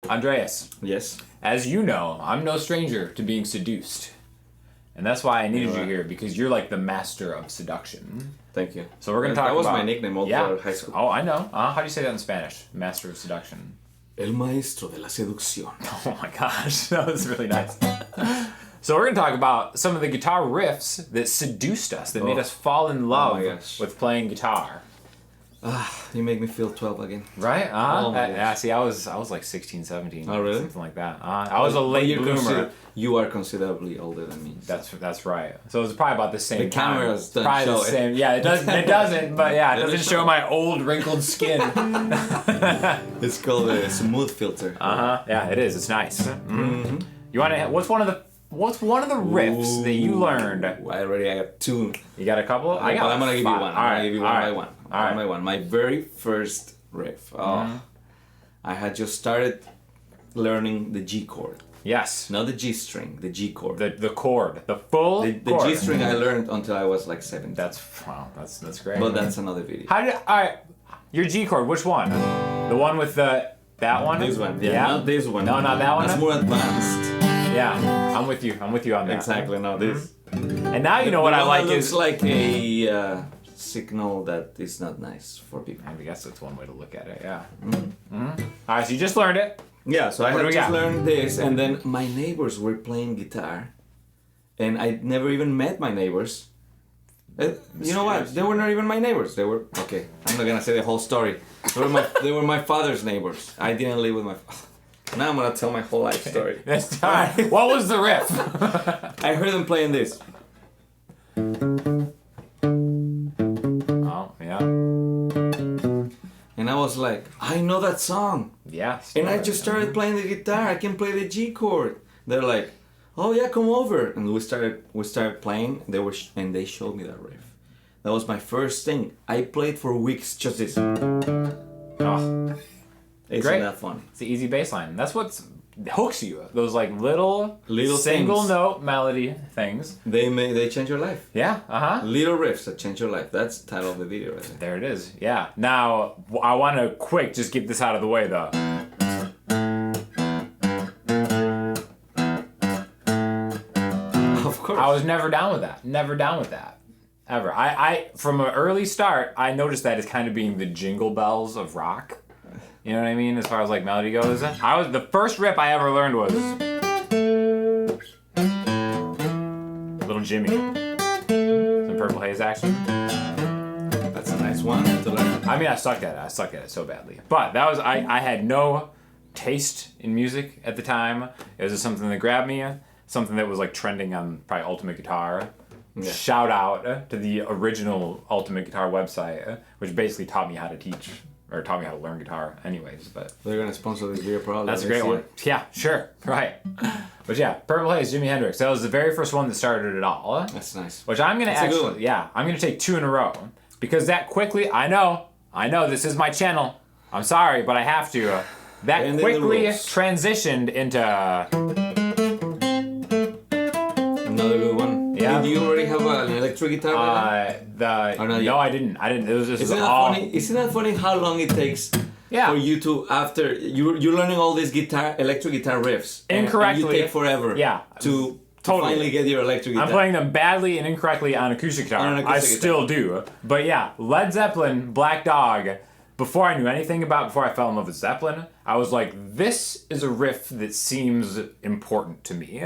Andreas. Yes. As you know, I'm no stranger to being seduced. And that's why I needed you here, because you're like the Master of Seduction. Thank you. So we're going to talk about... That was my nickname all throughout high school. Oh, I know. How do you say that in Spanish? Master of Seduction. El maestro de la seducción. Oh my gosh, that was really nice. So we're going to talk about some of the guitar riffs that seduced us, that made us fall in love with playing guitar. You make me feel 12 again. Right? Yeah, see, I was like 16, 17. Oh, really? Something like that. I was a late bloomer. You are considerably older than me. So. That's right. So it was probably about the same the time. The cameras don't probably show the same. Yeah, it doesn't, but yeah, it doesn't show my old wrinkled skin. It's called a smooth filter. Yeah, it is. It's nice. Mm-hmm. You want to? What's one of the riffs that you learned? I got two. You got a couple? I'm gonna give you one. I'm gonna give you one by one. One by one. My very first riff. I had just started learning the G chord. Yes. Not the G string, the G chord. The chord, the full the chord. G string I learned until I was like 17. That's great. But that's another video. Alright, your G chord, which one? The one with that one? This one. Yeah, not this one. No, not that one. That's more advanced. Yeah, I'm with you on that. Exactly, no, this. And now you know what I like is like a signal that is not nice for people. I guess that's one way to look at it, yeah. Alright, so you just learned it. Yeah, so I had just learned this, and then my neighbors were playing guitar, and I never even met my neighbors. You know what? They were not even my neighbors. They were okay. I'm not gonna say the whole story. They were my father's neighbors. I didn't live with my. Now I'm gonna tell my whole life story. That's alright. What was the riff? I heard them playing this. Oh yeah. And I was like, I know that song. Yeah. And I just started playing the guitar. I can play the G chord. They're like, oh yeah, come over. And we started playing. And they showed me that riff. That was my first thing. I played for weeks just this. Oh. Isn't great. that funny? It's the easy bass line. That's what hooks you. Those like little single things. Note melody things. They change your life. Yeah. Little riffs that change your life. That's the title of the video right there. There it is. Yeah. Now I want to just get this out of the way though. Of course. I was never down with that. Never down with that. Ever. I from an early start, I noticed that as kind of being the jingle bells of rock. You know what I mean? As far as like melody goes. The first riff I ever learned was Little Jimi. Some Purple Haze action. That's a nice one to learn. I mean, I sucked at it so badly. But that was I had no taste in music at the time. It was just something that grabbed me, something that was like trending on probably Ultimate Guitar. Yeah. Shout out to the original Ultimate Guitar website, which basically taught me how to teach. Or taught me how to learn guitar anyways, but... They're going to sponsor this video probably. That's a great one. Yeah, sure. Right. But yeah, Purple Haze, Jimi Hendrix. That was the very first one that started it all. That's nice. Which I'm going to actually... Yeah, I'm going to take two in a row. Because that quickly... I know, this is my channel. I'm sorry, but I have to. That quickly transitioned into... Another good one. Yeah. Did you already have an electric guitar? No, I didn't. It was just Isn't that funny how long it takes for you to, after you're learning all these electric guitar riffs incorrectly, and you take forever to finally get your electric guitar. I'm playing them badly and incorrectly on acoustic guitar. I still do. But yeah, Led Zeppelin, Black Dog, before I knew anything before I fell in love with Zeppelin, I was like, this is a riff that seems important to me.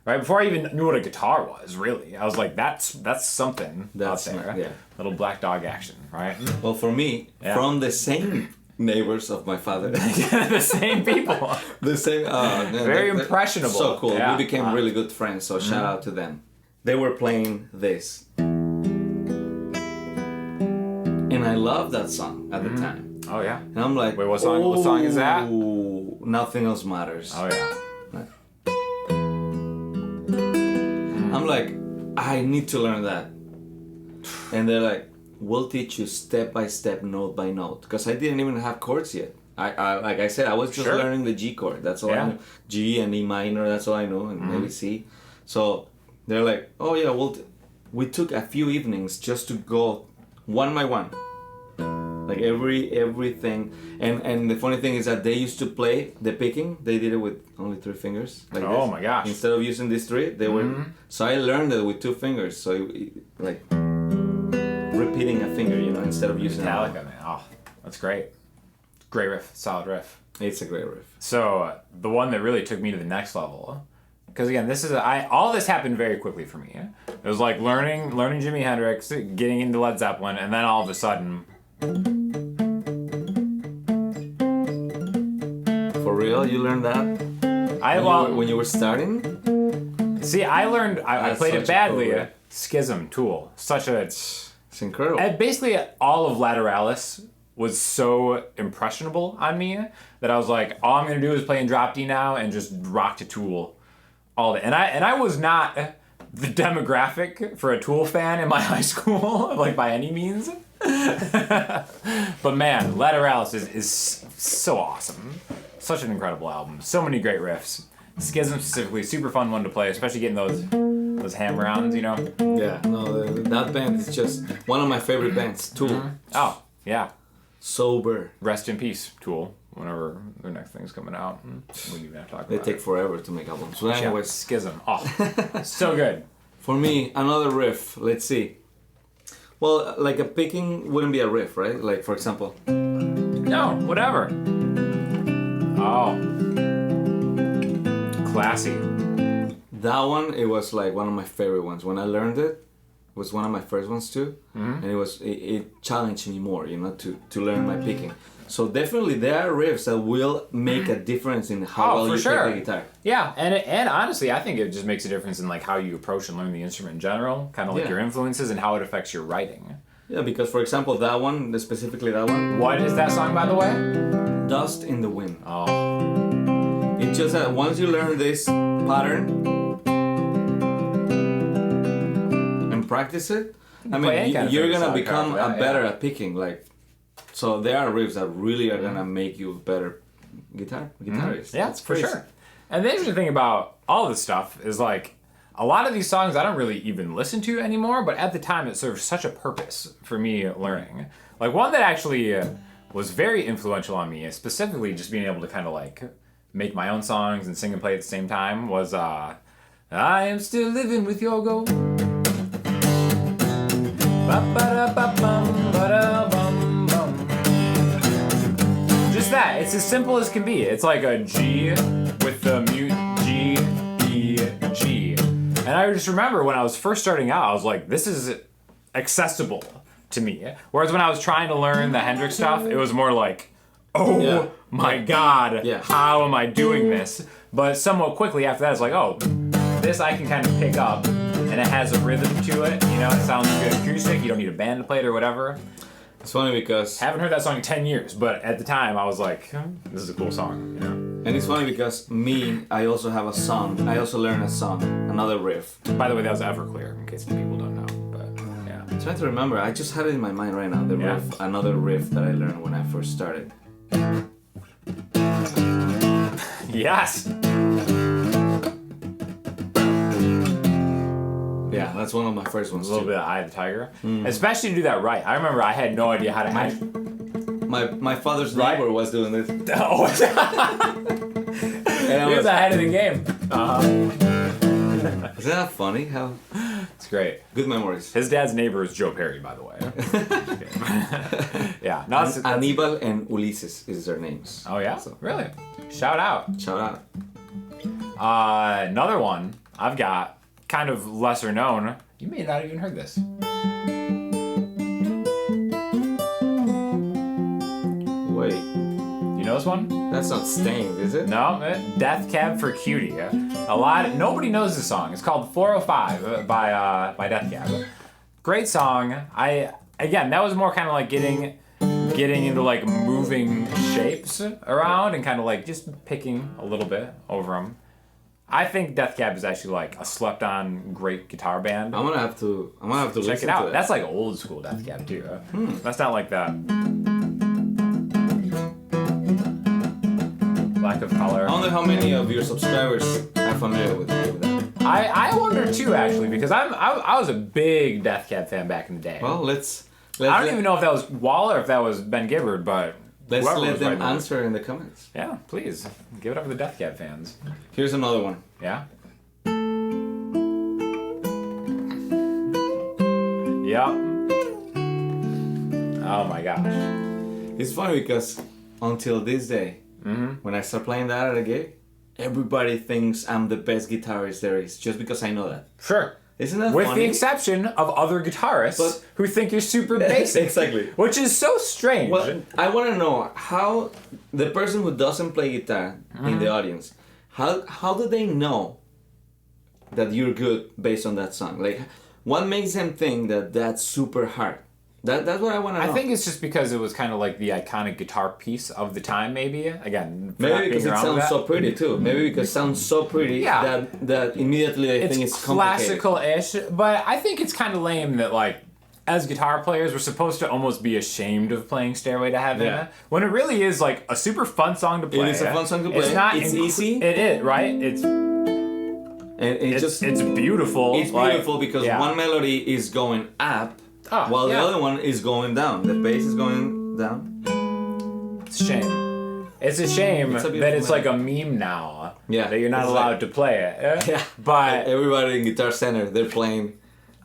Right before I even knew what a guitar was, really, I was like, "That's something out there." Yeah. Little Black Dog action, right? Well, for me, from the same neighbors of my father, the same people, the same, very impressionable. So cool. Yeah. We became really good friends. So shout out to them. They were playing this, and I loved that song at the time. Oh yeah. And I'm like, wait, what song? What song is that? Nothing Else Matters. Oh yeah. I'm like, I need to learn that. And they're like, we'll teach you step by step, note by note. Because I didn't even have chords yet. I like I said, I was just learning the G chord. That's all I knew. G and E minor, that's all I know. And maybe C. So they're like, oh yeah, we took a few evenings just to go one by one. Like everything, and the funny thing is that they used to play the picking. They did it with only 3 fingers. Like Oh this. my gosh! Instead of using these 3, they were. So I learned it with 2 fingers. So like repeating a finger, instead of using. Metallica, man. Oh, that's great. Great riff, solid riff. It's a great riff. So the one that really took me to the next level, because again, all this happened very quickly for me. It was like learning Jimi Hendrix, getting into Led Zeppelin, and then all of a sudden. For real, you learned that? When you were starting? See, I learned. I played it badly. Schism, Tool, it's incredible. And basically, all of Lateralis was so impressionable on me that I was like, all I'm gonna do is play in drop D now and just rock to Tool all day. And I was not the demographic for a Tool fan in my high school, like by any means. But man, Lateralis is so awesome. Such an incredible album. So many great riffs. Schism specifically, super fun one to play, especially getting those ham rounds, Yeah, no, that band is just one of my favorite bands, Tool. Mm-hmm. Oh, yeah. Sober. Rest in peace, Tool. Whenever their next thing's coming out, we don't even have to talk about it. They take forever to make albums. So anyways, Schism. Oh, so good. For me, another riff. Let's see. Well, like a picking wouldn't be a riff, right? Like, for example. No, whatever. Oh. Classy. That one, it was like one of my favorite ones. When I learned it was one of my first ones too. And it challenged me more, to learn my picking. So definitely there are riffs that will make a difference in how well you pick the guitar. Yeah, and honestly, I think it just makes a difference in like how you approach and learn the instrument in general, kind of like your influences and how it affects your writing. Yeah, because for example, that one, specifically that one. What is that song, by the way? Dust in the Wind. Oh. It's just that once you learn this pattern and practice it, you're gonna become better at picking. Like, so there are riffs that really are gonna make you a better guitarist. Yeah, that's for sure. And the interesting thing about all this stuff is like a lot of these songs I don't really even listen to anymore, but at the time it served such a purpose for me learning. Like one that actually was very influential on me, specifically just being able to kind of like make my own songs and sing and play at the same time, was I Am Still Living With Your Gold. Just that. It's as simple as can be. It's like a G with the mute G, E, G. And I just remember when I was first starting out, I was like, this is accessible to me. Whereas when I was trying to learn the Hendrix stuff, it was more like, oh my God, how am I doing this? But somewhat quickly after that, it's like, oh, this I can kind of pick up, and it has a rhythm to it. It sounds good acoustic. You don't need a band to play it or whatever. It's funny because haven't heard that song in 10 years, but at the time I was like, this is a cool song, And it's funny because I also have a song. I also learned a song, another riff. By the way, that was Everclear, in case people don't know. But yeah, I'm trying to remember. I just had it in my mind right now. The riff, another riff that I learned when I first started. Yes. Yeah, that's one of my first ones. A little bit of Eye of the Tiger, especially to do that right. I remember I had no idea how to. My father's neighbor was doing this. Oh, and I was ahead of the game. Isn't that funny? How? It's great. Good memories. His dad's neighbor is Joe Perry, by the way. Yeah. No, Aníbal and Ulises is their names. Oh yeah. So, really? Shout out. Shout out. Another one I've got, kind of lesser known. You may not have even heard this. Wait. You know this one? That's not Stained, is it? No, Death Cab for Cutie. Nobody knows this song. It's called 405 by Death Cab. Great song. Again, that was more kind of like getting into like moving shapes around and kind of like just picking a little bit over them. I think Death Cab is actually like a slept-on great guitar band. I'm gonna have to check it out. That's like old school Death Cab too. That's not like that. Lack of color. I wonder how many of your subscribers are familiar with that. I wonder too, actually, because I was a big Death Cab fan back in the day. Well, let's I don't even know if that was Wall or if that was Ben Gibbard, but let's whoever let was them writing it. answer in the comments. Yeah, please give it up for the Death Cab fans. Here's another one. Yeah. Yep. Oh my gosh. It's funny because until this day, when I start playing that at a gig, everybody thinks I'm the best guitarist there is just because I know that. Sure. Isn't that With funny? the exception of other guitarists who think you're super basic. Exactly. Which is so strange. Well, I want to know how the person who doesn't play guitar in the audience, how do they know that you're good based on that song? Like, what makes them think that that's super hard? That's what I want to know. I think it's just because it was kind of like the iconic guitar piece of the time, maybe. Again, maybe because it sounds so pretty too. Maybe because it sounds so pretty that immediately they think it's complicated. Classical-ish, but I think it's kind of lame that like as guitar players we're supposed to almost be ashamed of playing Stairway to Heaven when it really is like a super fun song to play. It is a fun song to play. It's not easy. It is, right? It's beautiful. It's beautiful because one melody is going up. While the other one is going down. The bass is going down. It's a shame. It's a shame that it's like a meme now. Yeah. That you're not allowed to play it. Yeah. But everybody in Guitar Center, they're playing.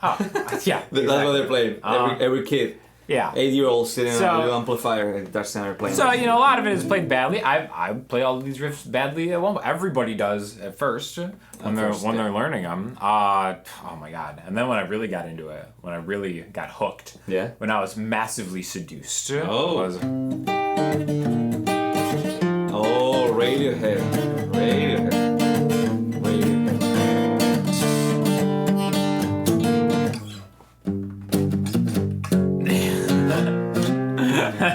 Oh, yeah. That's what they're playing. Every kid. Yeah. 8-year-old sitting on a little amplifier at Guitar Center playing. So, a lot of it is played badly. I play all of these riffs badly at one point. Everybody does at first when they're learning them. Oh my god. And then when I really got into it, when I really got hooked, when I was massively seduced. Radiohead.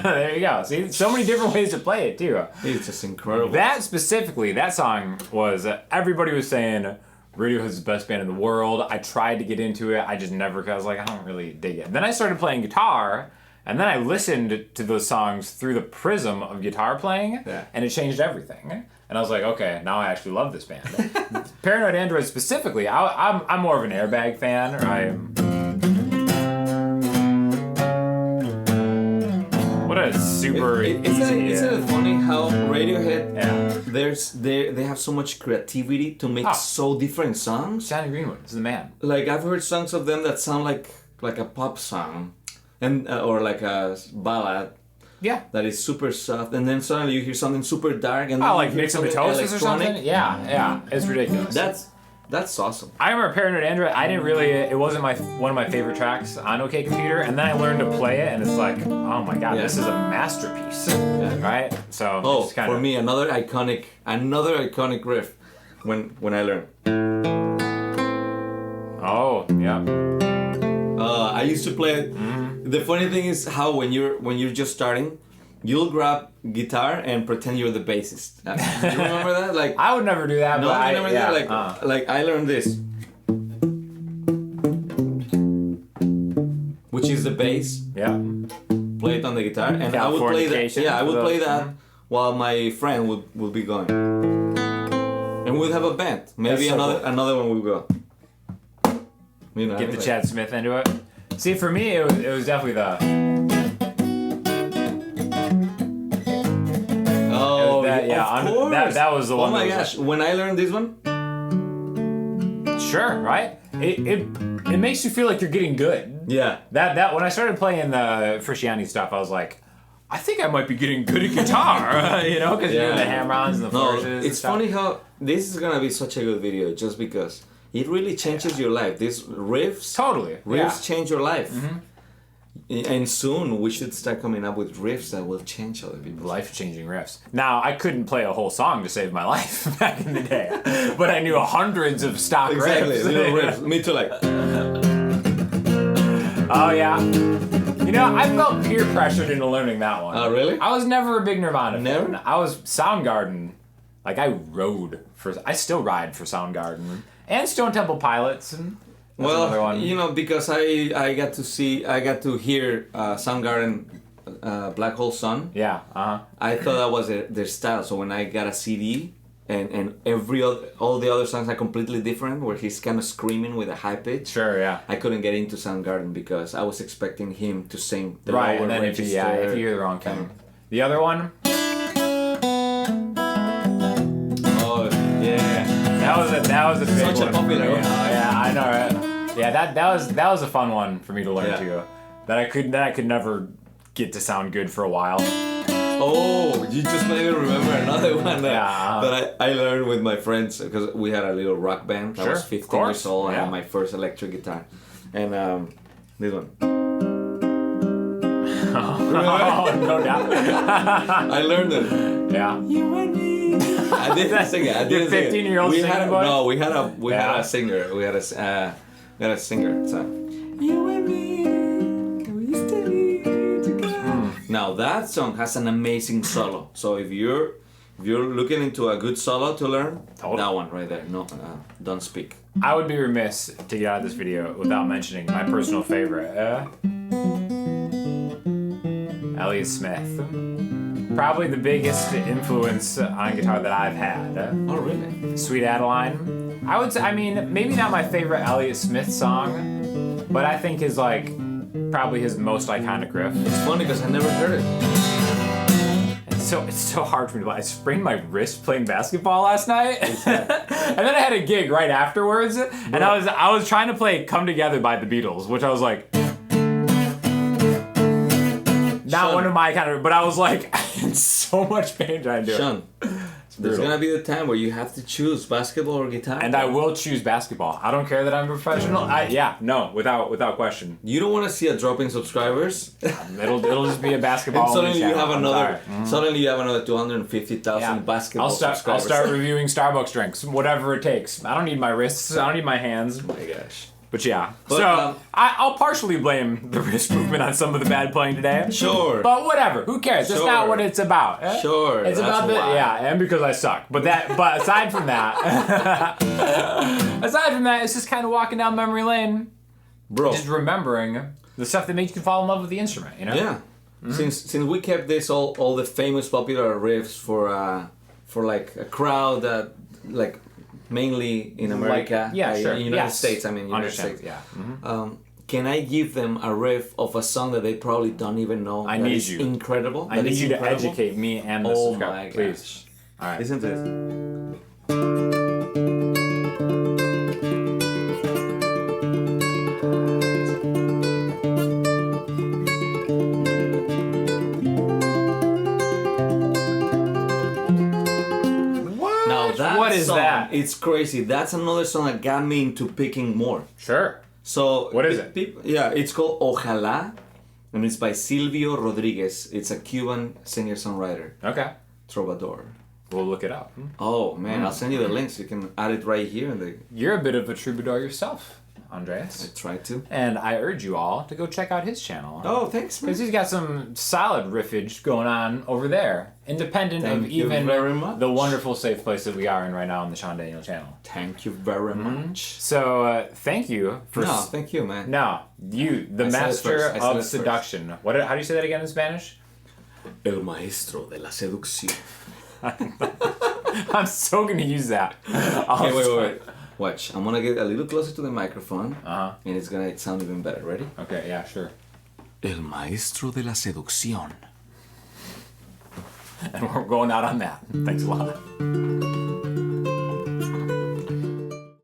There you go. See, so many different ways to play it too. It's just incredible. That song was everybody was saying Radiohead's the best band in the world. I tried to get into it. I just never, cause I was like, I don't really dig it. Then I started playing guitar, and then I listened to those songs through the prism of guitar playing, and it changed everything. And I was like, okay, now I actually love this band. Paranoid Android specifically, I'm more of an Airbag fan, or what a super easy... Isn't it funny how Radiohead, they have so much creativity to make so different songs? Johnny Greenwood is the man. Like, I've heard songs of them that sound like a pop song, and or like a ballad. Yeah. That is super soft, and then suddenly you hear something super dark, and then like Nixon Mitosis or something? Yeah, it's ridiculous. That's awesome. I remember Paranoid Android, it wasn't one of my favorite tracks on OK Computer, and then I learned to play it, and it's like, oh my god, this is a masterpiece. Right? So, for me, another iconic riff when I learned. Oh, yeah. I used to play it. Mm-hmm. The funny thing is how when you're just starting, you'll grab guitar and pretend you're the bassist. Do you remember that? Like, I would never do that. No, but I never did. Like I learned this, which is the bass. Yeah. Play it on the guitar, and I would play that. Yeah, I would play that while my friend would be going, and we'd have a band. Maybe another one would go. Get the Chad Smith into it. See, for me, it was definitely the. Oh, of course. That was the one. Oh my gosh! When I learned this one. Sure, right? It makes you feel like you're getting good. Yeah. That when I started playing the Frusciante stuff, I was like, I think I might be getting good at guitar, because you're doing the hammer-ons and the flourishes. It's funny how this is gonna be such a good video just because it really changes your life. These riffs, change your life. Mm-hmm. And soon we should start coming up with riffs that will change other people's life-changing riffs. Now, I couldn't play a whole song to save my life back in the day, but I knew hundreds of stock riffs. Little riffs. Me too, like. Oh yeah. I felt peer pressured into learning that one. Oh really? I was never a big Nirvana fan. I was Soundgarden. Like I still ride for Soundgarden and Stone Temple Pilots and. Well, because I got to hear Soundgarden, Black Hole Sun. Yeah. I thought that was their style. So when I got a CD and all the other songs are completely different, where he's kind of screaming with a high pitch. Sure, yeah. I couldn't get into Soundgarden because I was expecting him to sing the Right, lower and then if you hear the wrong thing. The other one. Oh yeah. That was a big Such a one. popular one. Yeah, I know, right? Yeah, that was a fun one for me to learn too. That I could never get to sound good for a while. Oh, you just made me remember another one that I learned with my friends, because we had a little rock band. I was 15 years old. I had my first electric guitar, and this one. Oh, no doubt. I learned it. Yeah. You and me. I didn't sing it. I didn't Your 15-year-old singing voice? No, we had a singer. We had a singer. So. You and me. We stay together. Now that song has an amazing solo. So if you're looking into a good solo to learn, that one right there. No, don't speak. I would be remiss to get out of this video without mentioning my personal favorite, Elliott Smith. Probably the biggest influence on guitar that I've had. Oh, really? Sweet Adeline. I would say, I mean, maybe not my favorite Elliott Smith song, but I think is like probably his most iconic riff. It's funny because I never heard it. It's so hard for me to I sprained my wrist playing basketball last night. And then I had a gig right afterwards, and I was trying to play Come Together by the Beatles, which I was like, not one of my kind of, but I was like in so much pain trying to do Sean, there's gonna be the time where you have to choose basketball or guitar. And I will choose basketball. I don't care that I'm a professional. Without question. You don't want to see a drop in subscribers. It'll just be a basketball. And suddenly only you channel. have another. Suddenly you have another 250,000 basketball subscribers. I'll start reviewing Starbucks drinks, whatever it takes. I don't need my wrists. I don't need my hands. Oh my gosh. But I'll partially blame the wrist movement on some of the bad playing today. Sure. But whatever, who cares? That's not what it's about. Sure. It's about and because I suck. But aside from that, it's just kind of walking down memory lane, bro. just remembering the stuff that makes you fall in love with the instrument. You know? Yeah. Mm-hmm. Since we kept this all the famous popular riffs for like a crowd that like. Mainly in America, in United States. I mean, United States. Yeah. Mm-hmm. Can I give them a riff of a song that they probably don't even know? I need you. Incredible. I need you to educate me and the subscriber, my please. Gosh. All right. Listen to this. What is that? It's crazy. That's another song that got me into picking more. Sure. So what is it? It's called Ojalá, and it's by Silvio Rodriguez. It's a Cuban singer-songwriter. Okay. Trovador. We'll look it up. Oh man, I'll send you the links. You can add it right here. You're a bit of a troubadour yourself, Andreas. I try to. And I urge you all to go check out his channel. Oh, thanks, man. Because he's got some solid riffage going on over there. Independent of even the wonderful safe place that we are in right now on the Sean Daniel channel. Thank you very much. So, thank you for... No, thank you, man. No, you, the Master of Seduction. How do you say that again in Spanish? El maestro de la seducción. I'm so going to use that. Okay, wait. Watch, I'm gonna get a little closer to the microphone, and it's gonna sound even better. Ready? Okay, yeah, sure. El maestro de la seducción. And we're going out on that. Thanks a lot.